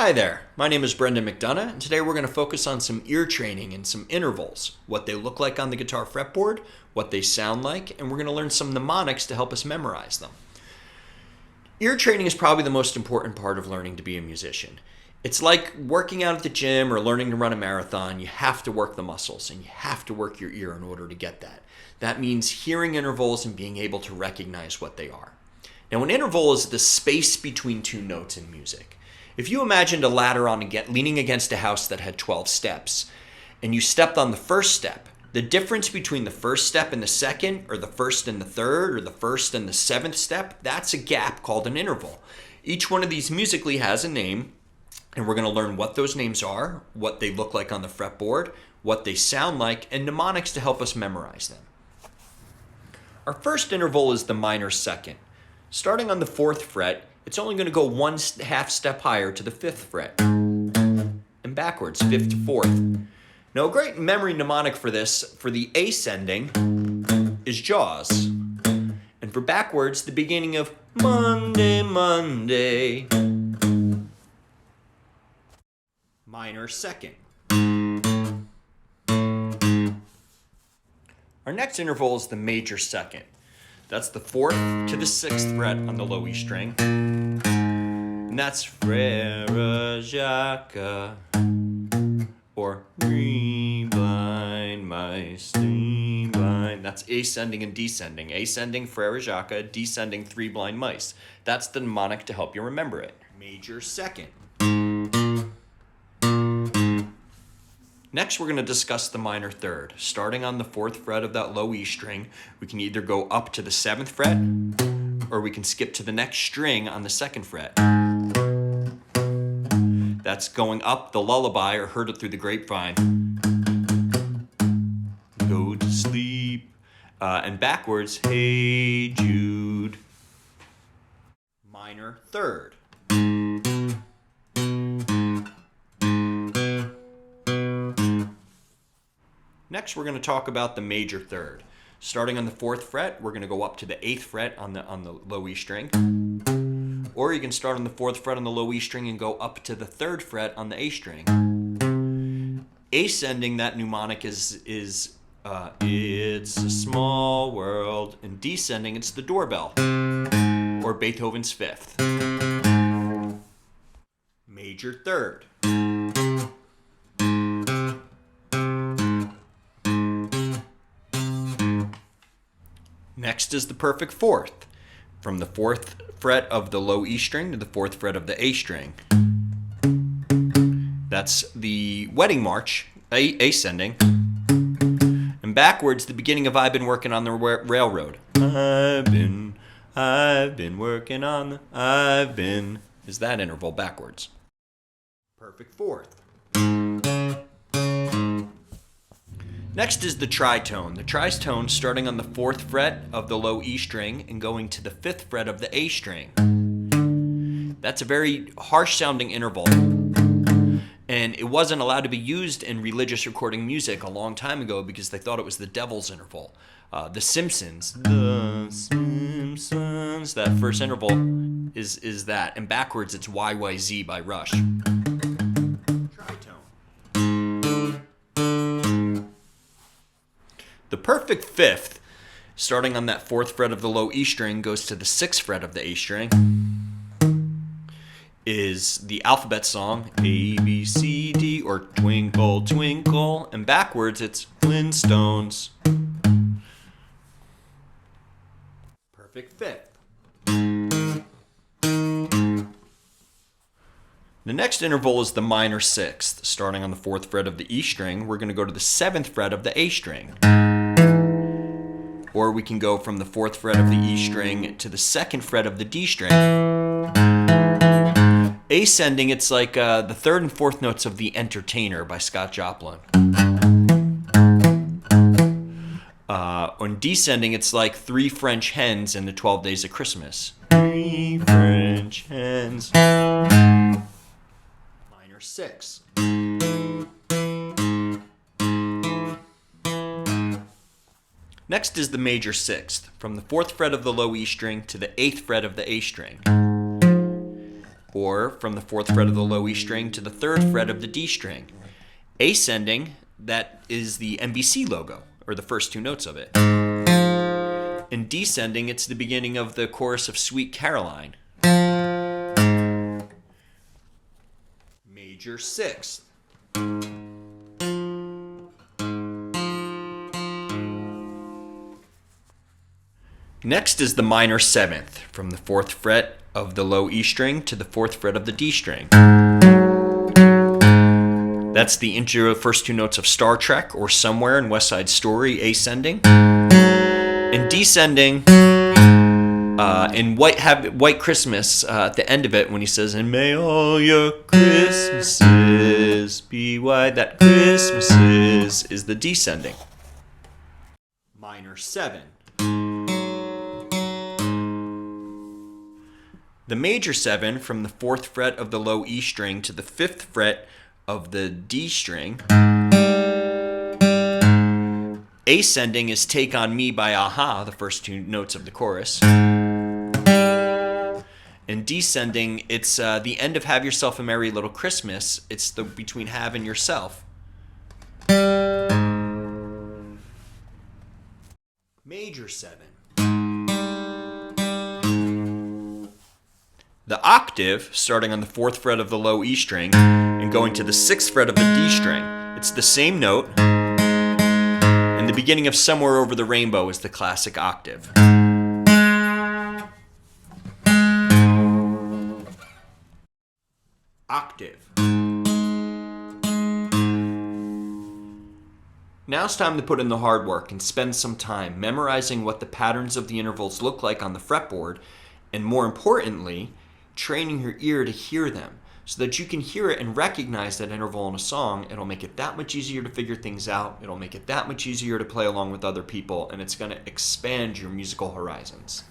Hi there, my name is Brendan McDonough, and today we're going to focus on some ear training and some intervals, what they look like on the guitar fretboard, what they sound like, and we're going to learn some mnemonics to help us memorize them. Ear training is probably the most important part of learning to be a musician. It's like working out at the gym or learning to run a marathon. You have to work the muscles and you have to work your ear in order to get that. That means hearing intervals and being able to recognize what they are. Now, an interval is the space between two notes in music. If you imagined a ladder leaning against a house that had 12 steps, and you stepped on the first step, the difference between the first step and the second, or the first and the third, or the first and the seventh step, that's a gap called an interval. Each one of these musically has a name, and we're going to learn what those names are, what they look like on the fretboard, what they sound like, and mnemonics to help us memorize them. Our first interval is the minor second. Starting on the 4th fret, it's only going to go one half step higher to the 5th fret, and backwards, 5th to 4th. Now, a great memory mnemonic for this, for the ascending, is Jaws. And for backwards, the beginning of Monday, Monday. Minor second. Our next interval is the major second. That's the 4th to the 6th fret on the low E string. And that's Frere Jacques, or Blind Mice, Blind. That's ascending and descending. Ascending, Frere Jacques, descending, 3 blind mice. That's the mnemonic to help you remember it. Major second. Next, we're going to discuss the minor third. Starting on the 4th fret of that low E string, we can either go up to the 7th fret, or we can skip to the next string on the 2nd fret. That's going up the lullaby, or Heard It Through the Grapevine. Go to sleep. And backwards, Hey Jude. Minor third. Next, we're going to talk about the major third. Starting on the 4th fret, we're going to go up to the 8th fret on the low E string. Or you can start on the 4th fret on the low E string and go up to the 3rd fret on the A string. Ascending, that mnemonic is It's a Small World. And descending, it's the doorbell, or Beethoven's 5th. Major third. Next is the perfect fourth, from the 4th fret of the low E string to the 4th fret of the A string. That's the wedding march, ascending, and backwards, the beginning of I've Been Working on the Railroad. I've been working on the, is that interval backwards. Perfect fourth. Next is the tritone. The tritone starting on the 4th fret of the low E string and going to the 5th fret of the A string. That's a very harsh sounding interval, and it wasn't allowed to be used in religious recording music a long time ago because they thought it was the devil's interval. The Simpsons, that first interval is that, and backwards it's YYZ by Rush. The perfect fifth, starting on that 4th fret of the low E string, goes to the 6th fret of the A string, is the alphabet song, A, B, C, D, or Twinkle, Twinkle, and backwards it's Flintstones. Perfect fifth. The next interval is the minor sixth. Starting on the 4th fret of the E string, we're going to go to the 7th fret of the A string. Or we can go from the 4th fret of the E string to the 2nd fret of the D string. Ascending, it's like the 3rd and 4th notes of The Entertainer by Scott Joplin. On descending, it's like 3 French hens in the 12 Days of Christmas. 3 French hens. Minor 6. Next is the major sixth, from the 4th fret of the low E string to the 8th fret of the A string. or from the 4th fret of the low E string to the 3rd fret of the D string. Ascending, that is the MBC logo, or the first 2 notes of it. In descending, it's the beginning of the chorus of Sweet Caroline. Major 6th. Next is the minor 7th, from the 4th fret of the low E string to the 4th fret of the D string. That's the first 2 notes of Star Trek or Somewhere in West Side Story, ascending. In descending, in White Christmas, at the end of it, when he says, "And may all your Christmases be white," that Christmases is the descending. Minor 7. The major 7, from the 4th fret of the low E string to the 5th fret of the D string. Ascending is Take on Me by Aha, the first 2 notes of the chorus. In descending, it's the end of Have Yourself a Merry Little Christmas. It's between have and yourself. Major 7. The octave, starting on the 4th fret of the low E string and going to the 6th fret of the D string. It's the same note, and the beginning of Somewhere Over the Rainbow is the classic octave. Octave. Now it's time to put in the hard work and spend some time memorizing what the patterns of the intervals look like on the fretboard, and more importantly, training your ear to hear them so that you can hear it and recognize that interval in a song. It'll make it that much easier to figure things out. It'll make it that much easier to play along with other people, and it's going to expand your musical horizons.